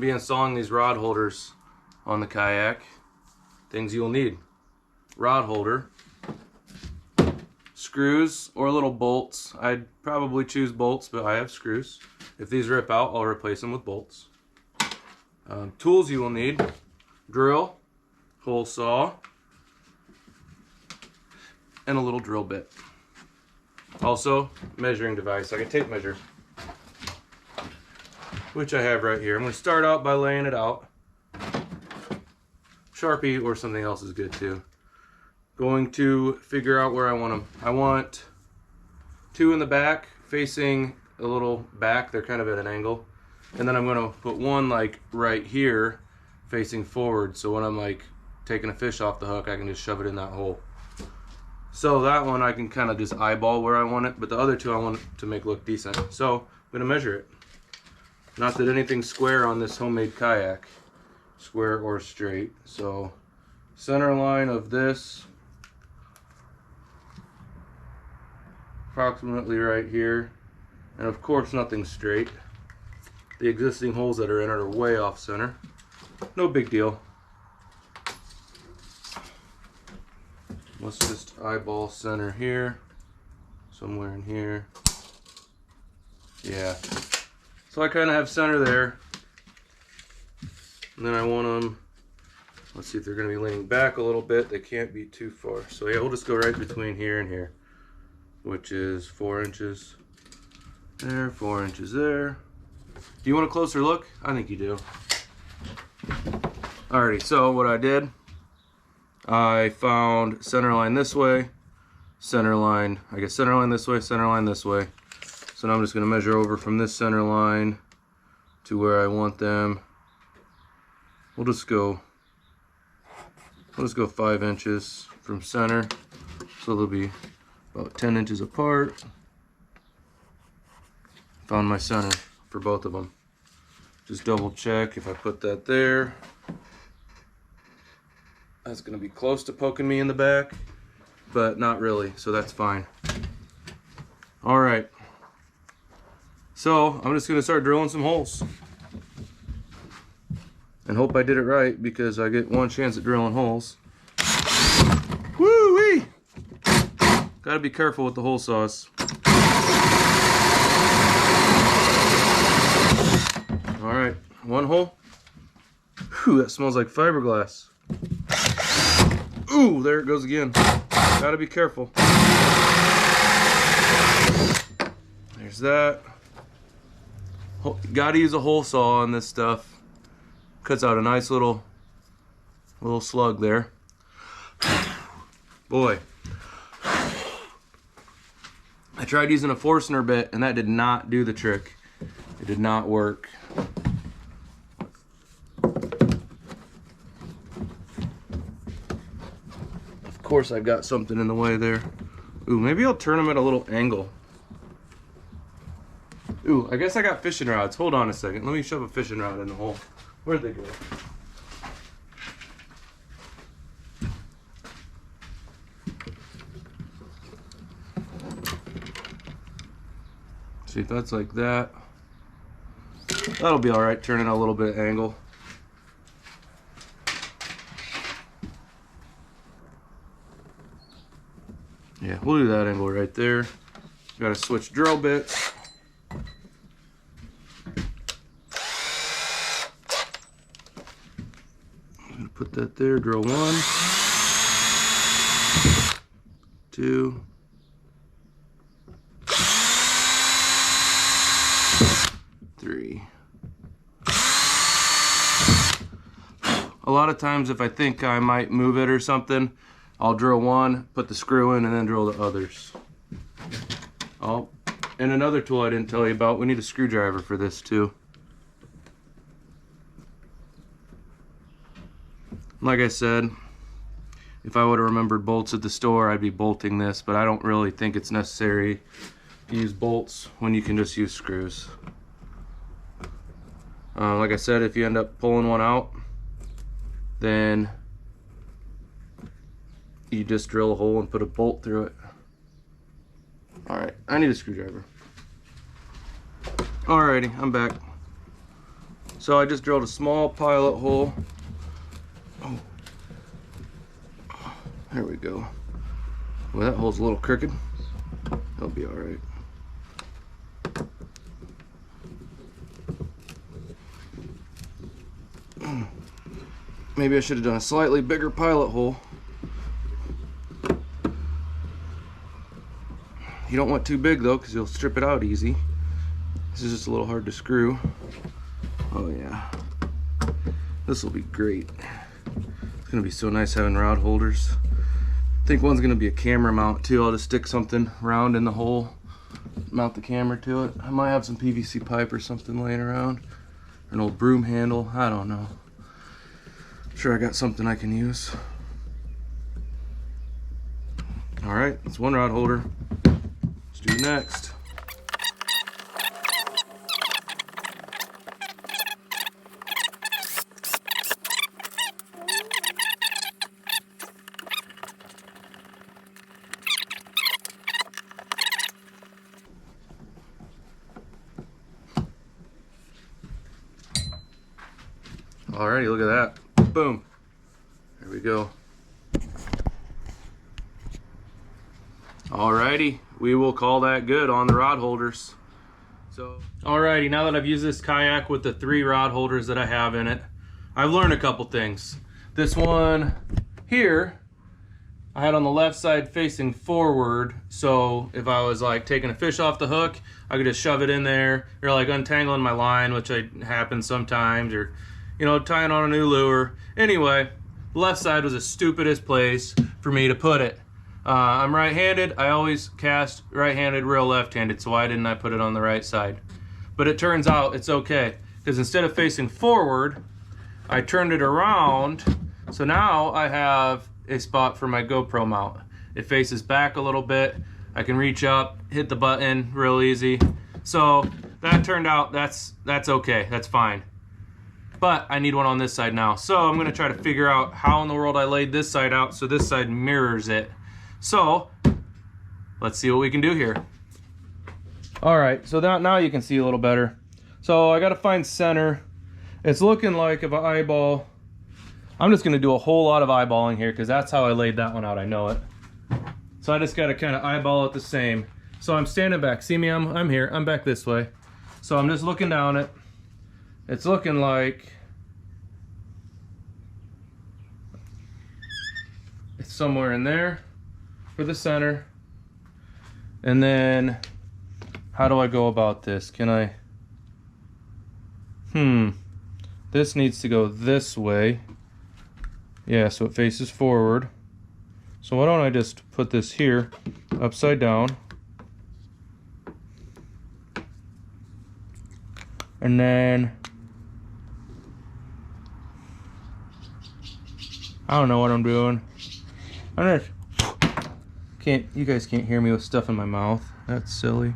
be installing these rod holders on the kayak. Things you'll need: rod holder, screws or little bolts. I'd probably choose bolts, but I have screws. If these rip out, I'll replace them with bolts. Tools you will need: drill, hole saw, and a little drill bit. Also, measuring device, like a tape measure, which I have right here. I'm going to start out by laying it out. Sharpie or something else is good too. Going to figure out where I want them. I want 2 in the back facing a little back. They're kind of at an angle. And then I'm going to put 1 like right here facing forward, so when I'm like taking a fish off the hook, I can just shove it in that hole. So that one I can kind of just eyeball where I want it, but the other 2 I want to make look decent. So I'm going to measure it. Not that anything's square on this homemade kayak, square or straight. So center line of this, approximately right here, and of course nothing's straight. The existing holes that are in it are way off center. No big deal. Let's just eyeball center here, somewhere in here. Yeah. So I kind of have center there. And then I want them, let's see if they're going to be leaning back a little bit. They can't be too far. So yeah, we'll just go right between here and here, which is 4 inches there, 4 inches there. Do you want a closer look? I think you do. Alrighty, so what I did, I found center line this way, center line, I guess center line this way, center line this way. So now I'm just going to measure over from this center line to where I want them. We'll just go 5 inches from center, so they'll be about 10 inches apart. Found my center for both of them. Just double check if I put that there. That's going to be close to poking me in the back, but not really, so that's fine. Alright, so I'm just going to start drilling some holes. And hope I did it right, because I get 1 chance at drilling holes. Woo-wee! Gotta be careful with the hole saws. Alright, 1 hole. Whew, that smells like fiberglass. Ooh, there it goes again. Gotta be careful. There's that. Gotta use a hole saw on this stuff. Cuts out a nice little slug there. Boy. I tried using a Forstner bit and that did not do the trick. It did not work. Of course I've got something in the way there. Ooh, maybe I'll turn them at a little angle. Ooh, I guess I got fishing rods. Hold on a second. Let me shove a fishing rod in the hole. Where'd they go? See if that's like that. That'll be alright, turning a little bit of angle. Yeah, we'll do that angle right there. Gotta switch drill bits. I'm gonna put that there, drill 1, 2, 3. A lot of times if I think I might move it or something, I'll drill 1, put the screw in, and then drill the others. Oh, and another tool I didn't tell you about, we need a screwdriver for this too. Like I said, if I would have remembered bolts at the store, I'd be bolting this, but I don't really think it's necessary to use bolts when you can just use screws. Like I said, if you end up pulling one out, then you just drill a hole and put a bolt through it. Alright, I need a screwdriver. Alrighty, I'm back. So I just drilled a small pilot hole. Oh, there we go. Well, that hole's a little crooked. It'll be all right. Maybe I should have done a slightly bigger pilot hole. You don't want too big though, because you'll strip it out easy. This is just a little hard to screw. Oh yeah. This will be great. It's gonna be so nice having rod holders. I think one's gonna be a camera mount too. I'll just stick something round in the hole, mount the camera to it. I might have some PVC pipe or something laying around. An old broom handle, I don't know. I'm sure I got something I can use. All right, that's one rod holder. Let's do next. Alrighty, look at that. Boom. There we go. Alrighty, we will call that good on the rod holders. So, alrighty, now that I've used this kayak with the 3 rod holders that I have in it, I've learned a couple things. This one here, I had on the left side facing forward, so if I was like taking a fish off the hook, I could just shove it in there, or like untangling my line, which happens sometimes, or you know, tying on a new lure. Anyway, the left side was the stupidest place for me to put it. I'm right-handed. I always cast right-handed, real left-handed, so why didn't I put it on the right side? But it turns out it's okay, because instead of facing forward, I turned it around, so now I have a spot for my GoPro mount. It faces back a little bit. I can reach up, hit the button real easy. So that turned out, that's okay, that's fine. But I need one on this side now. So I'm gonna try to figure out how in the world I laid this side out so this side mirrors it. So let's see what we can do here. All right, so now you can see a little better. So I gotta find center. It's looking like if I eyeball, I'm just gonna do a whole lot of eyeballing here because that's how I laid that one out, I know it. So I just gotta kind of eyeball it the same. So I'm standing back, see me, I'm here, I'm back this way. So I'm just looking down it. It's looking like it's somewhere in there for the center. And then how do I go about this? Can I, this needs to go this way. Yeah, so it faces forward. So why don't I just put this here upside down. And then I don't know what I'm doing. I'm just you guys can't hear me with stuff in my mouth. That's silly.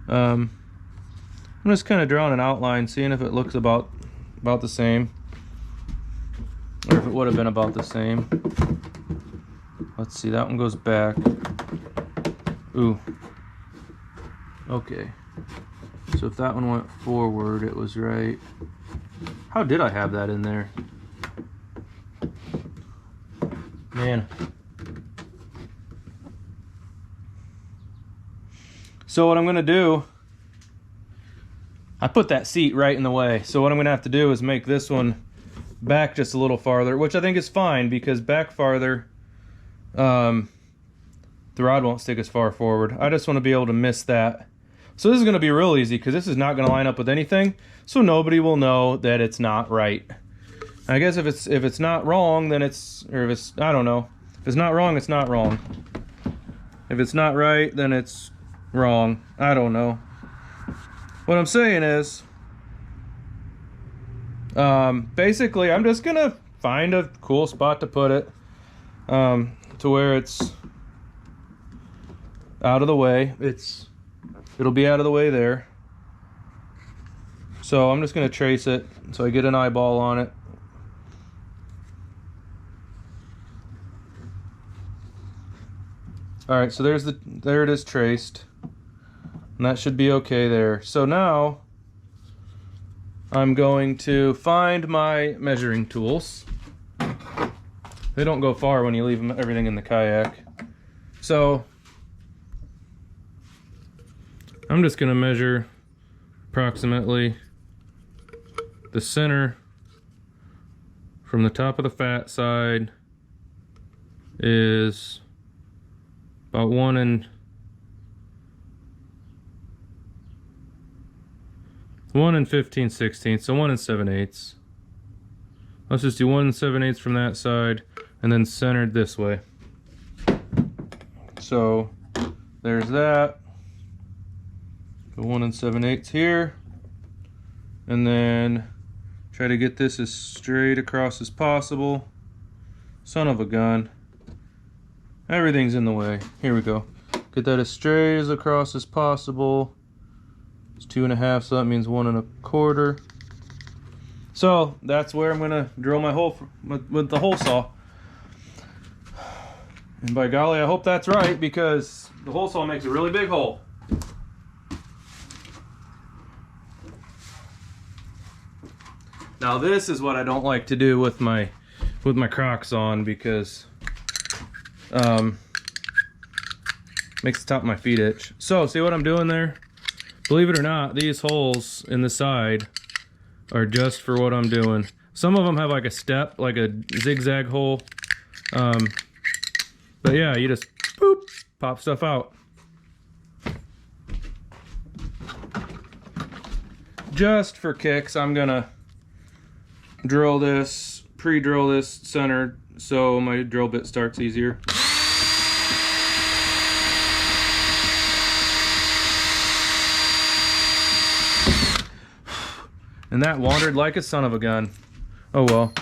I'm just kind of drawing an outline, seeing if it looks about the same, or if it would have been about the same. Let's see, that one goes back. Ooh. Okay. So if that one went forward, it was right. How did I have that in there? Man. So what I'm gonna do, I put that seat right in the way. So what I'm gonna have to do is make this one back just a little farther, which I think is fine because back farther, the rod won't stick as far forward. I just want to be able to miss that. So this is going to be real easy because this is not going to line up with anything, so nobody will know that it's not right. I guess if it's not wrong, then it's, or if it's, I don't know. If it's not wrong, it's not wrong. If it's not right, then it's wrong. I don't know. What I'm saying is, basically, I'm just going to find a cool spot to put it, to where it's out of the way. It'll be out of the way there. So I'm just going to trace it so I get an eyeball on it. All right, so there it is traced. And that should be okay there. So now I'm going to find my measuring tools. They don't go far when you leave everything in the kayak. So I'm just going to measure approximately the center from the top of the fat side is about 1 15/16, so 1 7/8. Let's just do 1 7/8 from that side and then centered this way. So there's that. Go 1 7/8 here, and then try to get this as straight across as possible. Son of a gun. Everything's in the way. Here we go. Get that as straight as across as possible. It's 2 1/2, so that means 1 1/4. So that's where I'm gonna drill my hole with the hole saw. And by golly, I hope that's right, because the hole saw makes a really big hole. Now this is what I don't like to do with my Crocs on, because makes the top of my feet itch. So see what I'm doing there? Believe it or not, these holes in the side are just for what I'm doing. Some of them have like a step, like a zigzag hole. But yeah, you just boop, pop stuff out. Just for kicks, I'm gonna drill this, pre-drill this centered so my drill bit starts easier. And that wandered like a son of a gun. Oh well.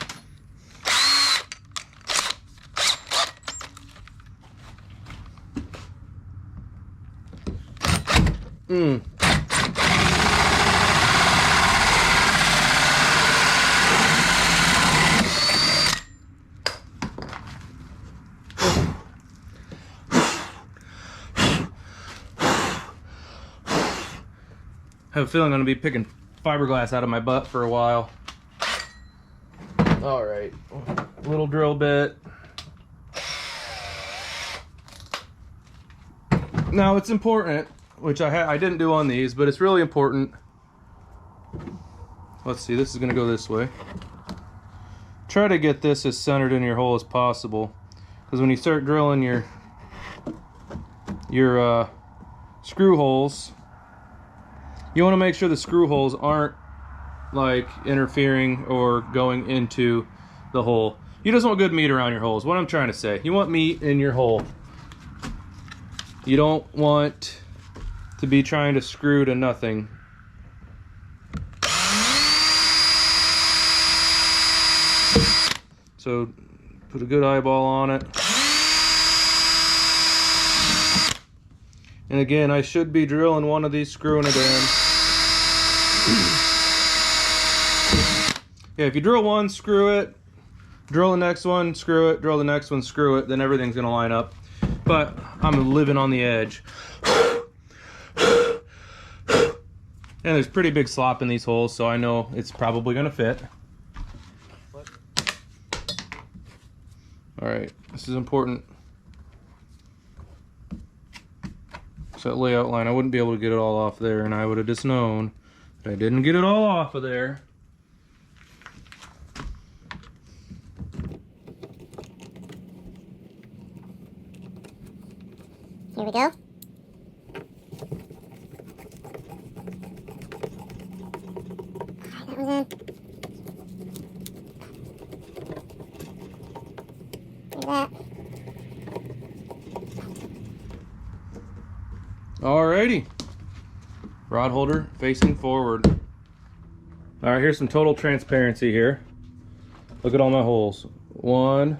I have a feeling I'm going to be picking fiberglass out of my butt for a while. All right, little drill bit. Now it's important, which I didn't do on these, but it's really important. Let's see, this is going to go this way. Try to get this as centered in your hole as possible, because when you start drilling your screw holes, you want to make sure the screw holes aren't like interfering or going into the hole. You just want good meat around your holes. What I'm trying to say, you want meat in your hole. You don't want to be trying to screw to nothing. So put a good eyeball on it. And again, I should be drilling one of these, screwing it in. Yeah, if you drill one, screw it, drill the next one, screw it, drill the next one, screw it, then everything's gonna line up. But I'm living on the edge. And there's pretty big slop in these holes, so I know it's probably gonna fit. All right, this is important. So that layout line, I wouldn't be able to get it all off there, and I would have just known that I didn't get it all off of there. Here we go. That was in. Look at that. Alrighty. Rod holder facing forward. Alright, here's some total transparency here. Look at all my holes. 1,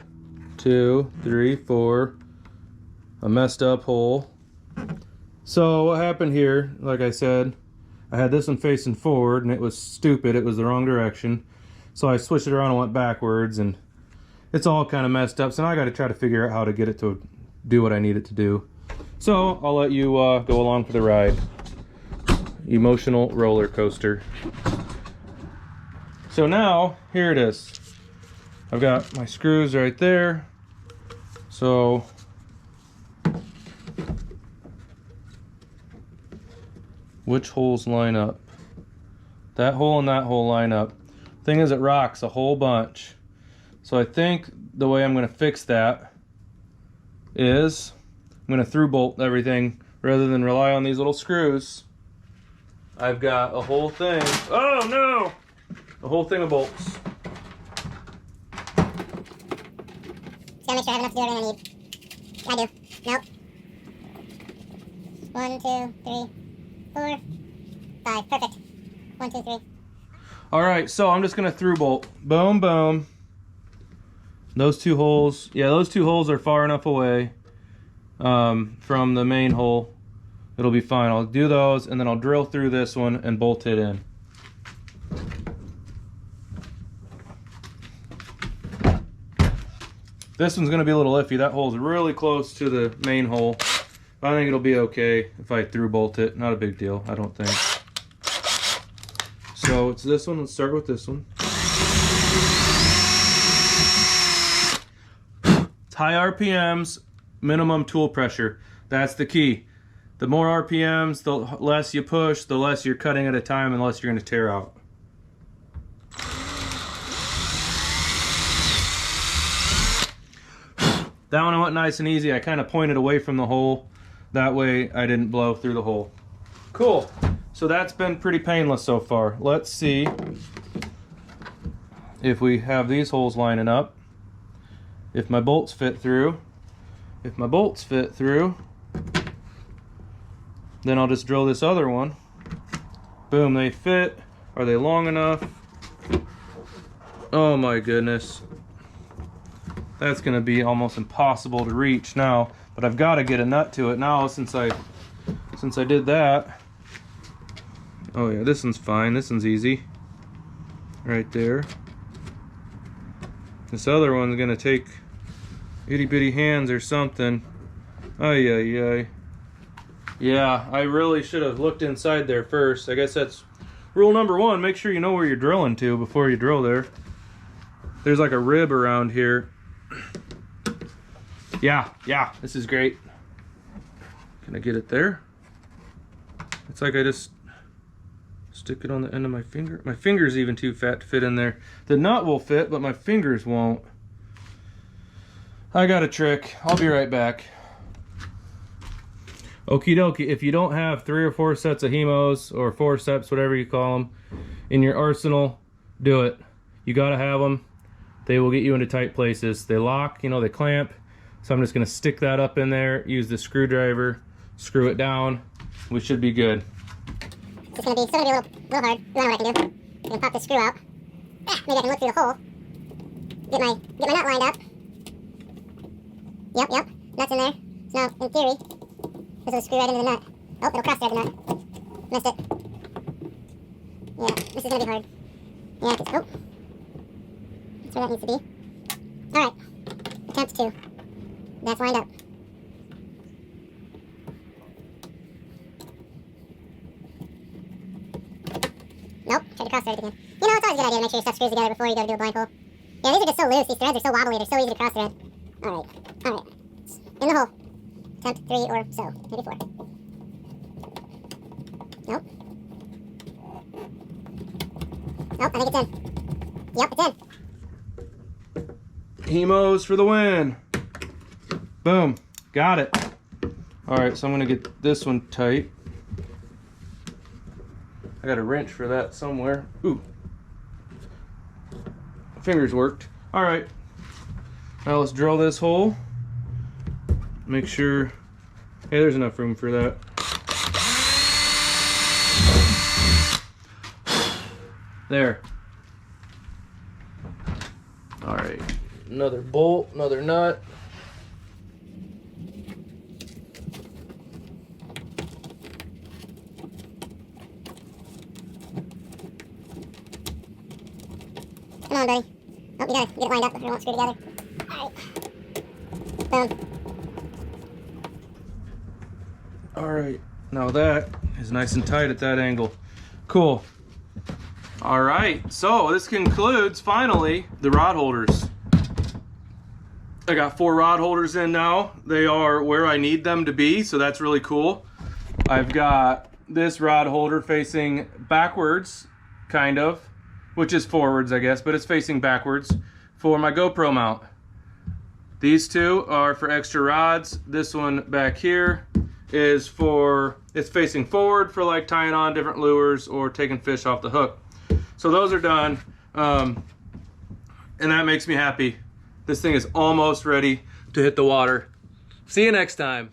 2, 3, 4. A messed up hole. So what happened here, like I said, I had this one facing forward and it was stupid. It was the wrong direction. So I switched it around and went backwards, and it's all kind of messed up. So now I got to try to figure out how to get it to do what I need it to do. So I'll let you go along for the ride. Emotional roller coaster. So now, here it is. I've got my screws right there. So which holes line up? That hole and that hole line up. Thing is, it rocks a whole bunch. So I think the way I'm going to fix that is I'm going to through bolt everything rather than rely on these little screws. I've got a whole thing. Oh no! A whole thing of bolts. Just gotta make sure I have enough to do everything I need. I do. Nope. 1, 2, 3, 4, 5. Perfect. 1, 2, 3. Alright, so I'm just going to through bolt. Boom, boom. Those two holes, yeah, those two holes are far enough away from the main hole. It'll be fine. I'll do those and then I'll drill through this one and bolt it in. This one's going to be a little iffy. That hole's really close to the main hole. I think it'll be okay if I through bolt it. Not a big deal, I don't think. So it's this one. Let's start with this one. It's high RPMs, minimum tool pressure. That's the key. The more RPMs, the less you push, the less you're cutting at a time, and the less you're going to tear out. That one went nice and easy. I kind of pointed away from the hole. That way I didn't blow through the hole. Cool. So that's been pretty painless so far. Let's see if we have these holes lining up. If my bolts fit through. If my bolts fit through, then I'll just drill this other one. Boom, they fit. Are they long enough? Oh my goodness. That's gonna be almost impossible to reach now, but I've got to get a nut to it now since I did that. Oh yeah, this one's fine. This one's easy. Right there. This other one's gonna take itty bitty hands or something. Ay ay ay. Yeah, I really should have looked inside there first. I guess that's rule number one. Make sure you know where you're drilling to before you drill there. There's like a rib around here. Yeah, this is great. Can I get it there? It's like I just stick it on the end of my finger. My finger's even too fat to fit in there. The nut will fit, but my fingers won't. I got a trick. I'll be right back. Okie dokie, if you don't have 3 or 4 sets of hemos or forceps, whatever you call them, in your arsenal, do it. You gotta have them. They will get you into tight places. They lock, you know, they clamp. So I'm just gonna stick that up in there, use the screwdriver, screw it down. We should be good. It's still gonna be a little hard. You know what I can do? I can pop the screw out. Maybe I can look through the hole. Get my nut lined up. Yep. Nut's in there. So now, in theory, this will screw right into the nut. Oh, it'll cross thread the nut. Missed it. Yeah, this is gonna be hard. Yeah, oh. That's where that needs to be. Alright. Attempt 2. That's lined up. Nope, tried to cross thread it again. You know, it's always a good idea to make sure your stuff screws together before you go to do a blind hole. Yeah, these are just so loose. These threads are so wobbly. They're so easy to cross thread. Alright. In the hole. Attempt 3 or so. Maybe 4. Nope. Nope, I think it's in. Yep, it's in. Hemos for the win. Boom. Got it. Alright, so I'm going to get this one tight. I got a wrench for that somewhere. Ooh. Fingers worked. Alright. Now let's drill this hole. Make sure... Hey, there's enough room for that. There. Alright. Another bolt, another nut. Come on, buddy. Oh, you gotta get it lined up before it won't screw together. Alright. Boom. Alright, now that is nice and tight at that angle. Cool. All right, so this concludes finally the rod holders. I got 4 rod holders in now. They are where I need them to be, so that's really cool. I've got this rod holder facing backwards, kind of, which is forwards, I guess, but it's facing backwards for my GoPro mount. These 2 are for extra rods. This one back here is for, it's facing forward for like tying on different lures or taking fish off the hook. So those are done, and that makes me happy. This thing is almost ready to hit the water. See you next time.